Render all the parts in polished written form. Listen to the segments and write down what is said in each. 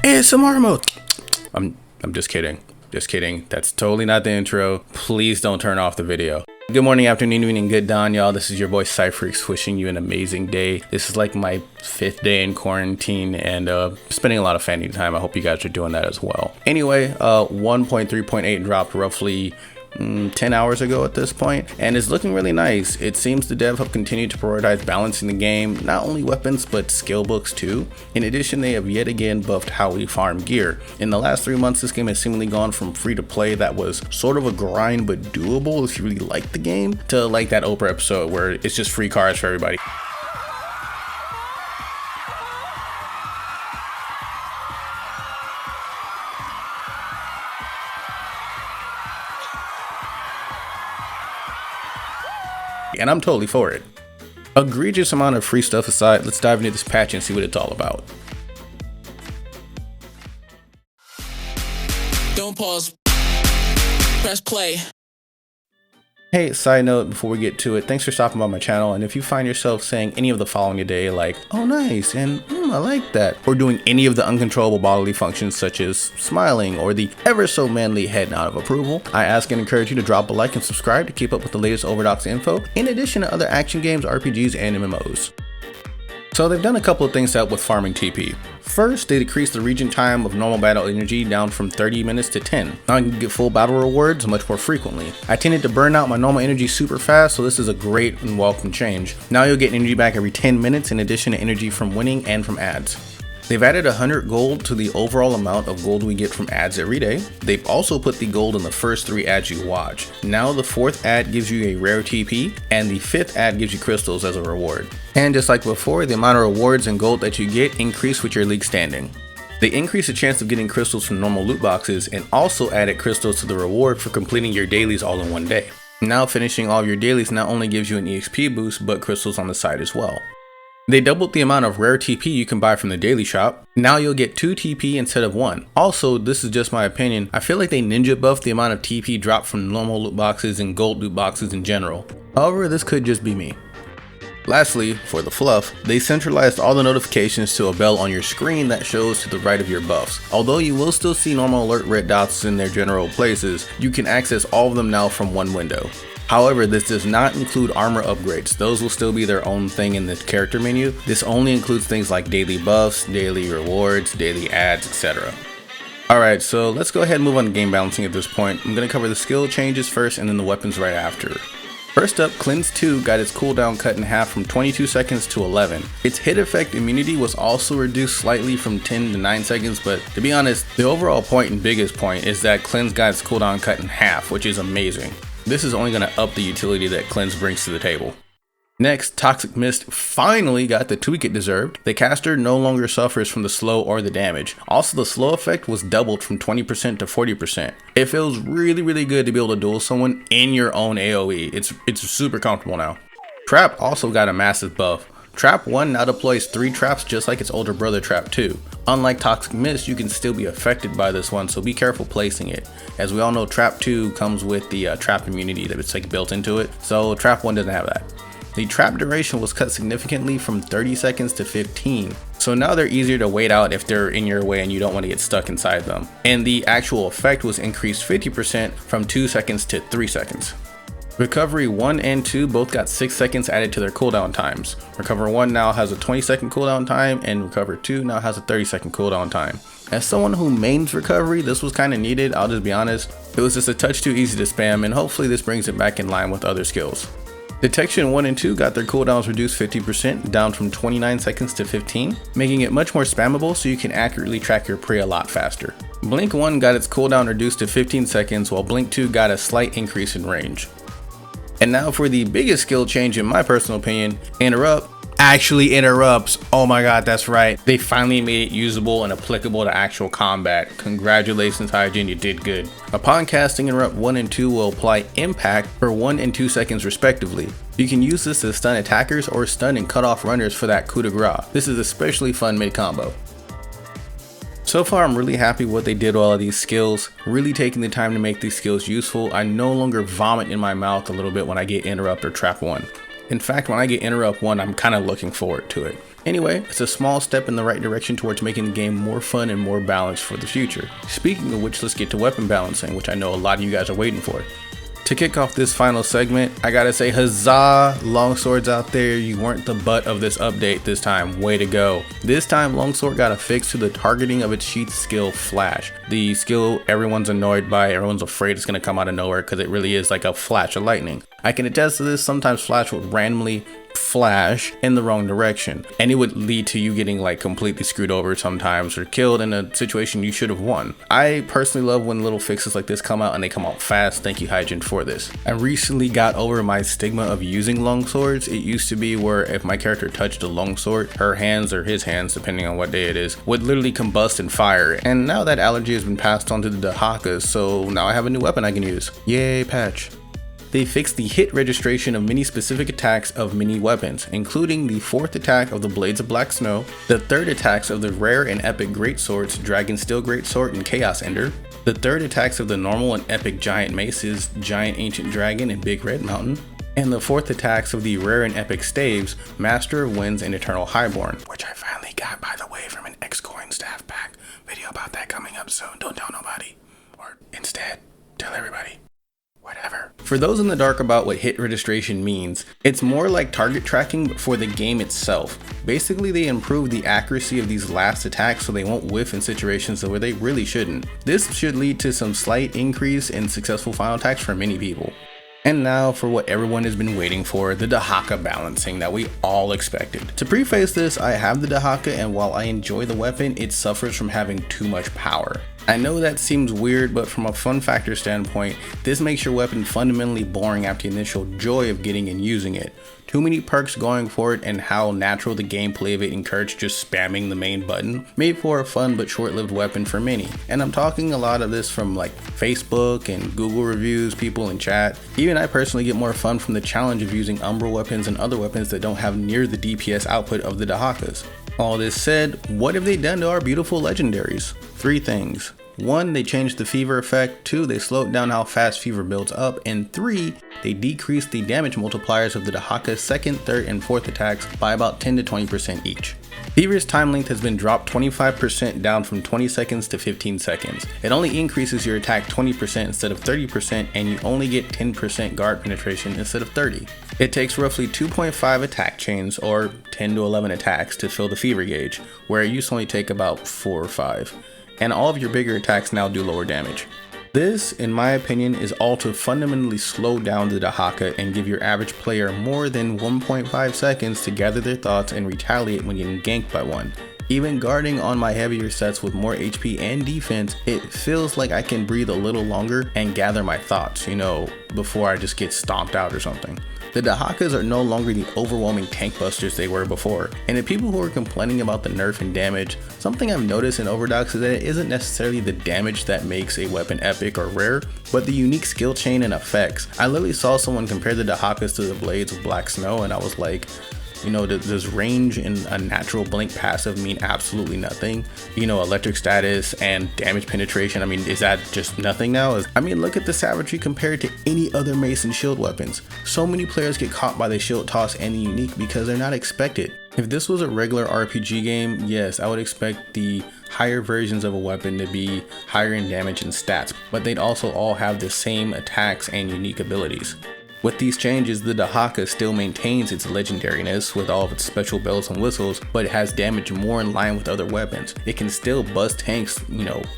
ASMR mode. I'm just kidding. Just kidding. That's totally not the intro. Please don't turn off the video. Good morning, afternoon, evening, good dawn, y'all. This is your boy Cypherix wishing you an amazing day. This is like my 5th day in quarantine and spending a lot of family time. I hope you guys are doing that as well. Anyway, 1.3.8 dropped roughly 10 hours ago at this point, and it's looking really nice. It seems the dev have continued to prioritize balancing the game, not only weapons but skill books too. In addition, they have yet again buffed how we farm gear. In the last 3 months, this game has seemingly gone from free to play that was sort of a grind but doable if you really like the game, to like that Oprah episode where it's just free cars for everybody. And I'm totally for it. Egregious amount of free stuff aside, let's dive into this patch and see what it's all about. Don't pause. Press play. Hey, side note before we get to it, thanks for stopping by my channel, and if you find yourself saying any of the following today, like, oh nice, and I like that, or doing any of the uncontrollable bodily functions such as smiling or the ever so manly head nod of approval, I ask and encourage you to drop a like and subscribe to keep up with the latest Overdox info, in addition to other action games, RPGs, and MMOs. So they've done a couple of things to help with farming TP. First, they decreased the regen time of normal battle energy down from 30 minutes to 10. Now you can get full battle rewards much more frequently. I tended to burn out my normal energy super fast, so this is a great and welcome change. Now you'll get energy back every 10 minutes in addition to energy from winning and from ads. They've added 100 gold to the overall amount of gold we get from ads every day. They've also put the gold in the first 3 ads you watch. Now the 4th ad gives you a rare TP, and the 5th ad gives you crystals as a reward. And just like before, the amount of rewards and gold that you get increase with your league standing. They increase the chance of getting crystals from normal loot boxes and also added crystals to the reward for completing your dailies all in one day. Now finishing all of your dailies not only gives you an EXP boost, but crystals on the side as well. They doubled the amount of rare TP you can buy from the daily shop. Now you'll get 2 TP instead of 1. Also, this is just my opinion, I feel like they ninja buffed the amount of TP dropped from normal loot boxes and gold loot boxes in general. However, this could just be me. Lastly, for the fluff, they centralized all the notifications to a bell on your screen that shows to the right of your buffs. Although you will still see normal alert red dots in their general places, you can access all of them now from one window. However, this does not include armor upgrades. Those will still be their own thing in the character menu. This only includes things like daily buffs, daily rewards, daily ads, etc. Alright, so let's go ahead and move on to game balancing at this point. I'm going to cover the skill changes first and then the weapons right after. First up, Cleanse 2 got its cooldown cut in half from 22 seconds to 11. Its hit effect immunity was also reduced slightly from 10 to 9 seconds, but to be honest, the overall point and biggest point is that Cleanse got its cooldown cut in half, which is amazing. This is only going to up the utility that Cleanse brings to the table. Next, Toxic Mist finally got the tweak it deserved. The caster no longer suffers from the slow or the damage. Also, the slow effect was doubled from 20% to 40%. It feels really good to be able to duel someone in your own AoE. It's super comfortable now. Trap also got a massive buff. Trap 1 now deploys 3 traps just like its older brother Trap 2. Unlike Toxic Mist, you can still be affected by this one, so be careful placing it. As we all know, Trap 2 comes with the trap immunity that it's like built into it, so Trap 1 doesn't have that. The trap duration was cut significantly from 30 seconds to 15. So now they're easier to wait out if they're in your way and you don't want to get stuck inside them. And the actual effect was increased 50% from 2 seconds to 3 seconds. Recovery 1 and 2 both got 6 seconds added to their cooldown times. Recover 1 now has a 20-second cooldown time, and Recover 2 now has a 30-second cooldown time. As someone who mains Recovery, this was kind of needed, I'll just be honest. It was just a touch too easy to spam, and hopefully this brings it back in line with other skills. Detection 1 and 2 got their cooldowns reduced 50%, down from 29 seconds to 15, making it much more spammable so you can accurately track your prey a lot faster. Blink 1 got its cooldown reduced to 15 seconds, while Blink 2 got a slight increase in range. And now for the biggest skill change in my personal opinion, Interrupt actually interrupts. Oh my god, that's right. They finally made it usable and applicable to actual combat. Congratulations, Hygiene, you did good. Upon casting Interrupt 1 and 2 will apply impact for 1 and 2 seconds respectively. You can use this to stun attackers or stun and cut off runners for that coup de grace. This is especially fun mid-combo. So far, I'm really happy with what they did with all of these skills, really taking the time to make these skills useful. I no longer vomit in my mouth a little bit when I get Interrupt or Trap 1. In fact, when I get Interrupt 1, I'm kind of looking forward to it. Anyway, it's a small step in the right direction towards making the game more fun and more balanced for the future. Speaking of which, let's get to weapon balancing, which I know a lot of you guys are waiting for. To kick off this final segment, I gotta say huzzah, longswords out there, you weren't the butt of this update this time, way to go. This time longsword got a fix to the targeting of its sheath skill Flash. The skill everyone's annoyed by, everyone's afraid it's gonna come out of nowhere because it really is like a flash of lightning. I can attest to this, sometimes Flash would randomly flash in the wrong direction and it would lead to you getting like completely screwed over sometimes or killed in a situation you should have won. I personally love when little fixes like this come out and they come out fast. Thank you Hygiene for this. I recently got over my stigma of using longswords. It used to be where if my character touched a longsword, her hands or his hands, depending on what day it is, would literally combust and fire. And now that allergy has been passed on to the Dahakas, so now I have a new weapon I can use. Yay, patch. They fixed the hit registration of many specific attacks of many weapons, including the 4th attack of the Blades of Black Snow, the 3rd attacks of the rare and epic greatswords, Dragon Steel Greatsword and Chaos Ender, the 3rd attacks of the normal and epic giant maces, Giant Ancient Dragon and Big Red Mountain, and the 4th attacks of the rare and epic staves, Master of Winds and Eternal Highborn, which I finally got by the way from an X-Coin staff pack. Video about that coming up soon, don't tell nobody. Or instead, tell everybody. Whatever. For those in the dark about what hit registration means, it's more like target tracking but for the game itself. Basically they improve the accuracy of these last attacks so they won't whiff in situations where they really shouldn't. This should lead to some slight increase in successful final attacks for many people. And now for what everyone has been waiting for, the Dehaka Balancing that we all expected. To preface this, I have the Dehaka and while I enjoy the weapon, it suffers from having too much power. I know that seems weird, but from a fun factor standpoint, this makes your weapon fundamentally boring after the initial joy of getting and using it. Too many perks going for it and how natural the gameplay of it encouraged just spamming the main button made for a fun but short-lived weapon for many. And I'm talking a lot of this from like Facebook and Google reviews, people in chat. Even I personally get more fun from the challenge of using Umbral weapons and other weapons that don't have near the DPS output of the Dahakas. All this said, what have they done to our beautiful legendaries? 3 things. 1, they changed the fever effect. 2, they slowed down how fast fever builds up. And 3, they decreased the damage multipliers of the Dahaka's 2nd, 3rd, and 4th attacks by about 10 to 20% each. Fever's time length has been dropped 25% down from 20 seconds to 15 seconds. It only increases your attack 20% instead of 30% and you only get 10% guard penetration instead of 30. It takes roughly 2.5 attack chains or 10 to 11 attacks to fill the fever gauge, where it used to only take about 4 or 5. And all of your bigger attacks now do lower damage. This, in my opinion, is all to fundamentally slow down the Dahaka and give your average player more than 1.5 seconds to gather their thoughts and retaliate when getting ganked by one. Even guarding on my heavier sets with more HP and defense, it feels like I can breathe a little longer and gather my thoughts, before I just get stomped out or something. The Dahakas are no longer the overwhelming tank busters they were before, and the people who are complaining about the nerf and damage, something I've noticed in Overdox is that it isn't necessarily the damage that makes a weapon epic or rare, but the unique skill chain and effects. I literally saw someone compare the Dahakas to the Blades of Black Snow and I was like, does range and a natural blink passive mean absolutely nothing? Electric status and damage penetration, is that just nothing now? Look at the savagery compared to any other mace and shield weapons. So many players get caught by the shield toss and the unique because they're not expected. If this was a regular RPG game, yes, I would expect the higher versions of a weapon to be higher in damage and stats, but they'd also all have the same attacks and unique abilities. With these changes, the Dahaka still maintains its legendariness with all of its special bells and whistles, but it has damage more in line with other weapons. It can still bust tanks,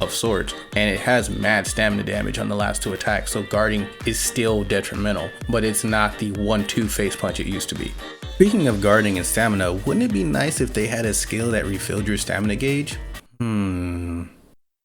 of sorts, and it has mad stamina damage on the last 2 attacks, so guarding is still detrimental, but it's not the 1-2 face punch it used to be. Speaking of guarding and stamina, wouldn't it be nice if they had a skill that refilled your stamina gauge?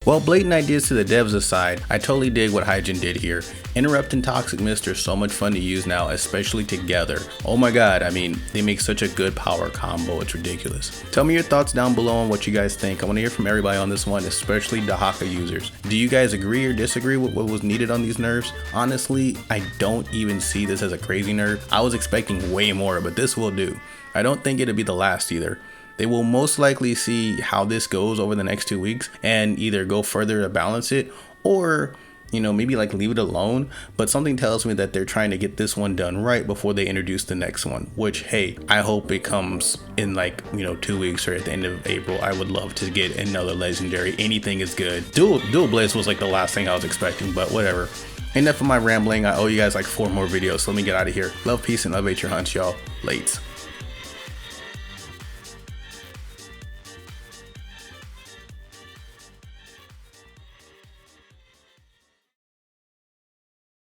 Well, blatant ideas to the devs aside, I totally dig what Hygiene did here. Interrupt and Toxic Mist are so much fun to use now, especially together. Oh my god, they make such a good power combo, it's ridiculous. Tell me your thoughts down below on what you guys think. I want to hear from everybody on this one, especially Dahaka users. Do you guys agree or disagree with what was needed on these nerfs? Honestly, I don't even see this as a crazy nerf. I was expecting way more, but this will do. I don't think it'll be the last either. They will most likely see how this goes over the next 2 weeks and either go further to balance it or you know, maybe like leave it alone. But something tells me that they're trying to get this one done right before they introduce the next one, which, hey, I hope it comes in like, you know, 2 weeks or at the end of April. I would love to get another legendary. Anything is good. Dual Blaze was like the last thing I was expecting, but whatever. Enough of my rambling. I owe you guys like 4 more videos, so let me get out of here. Love, peace, and elevate your hunts, y'all. Lates.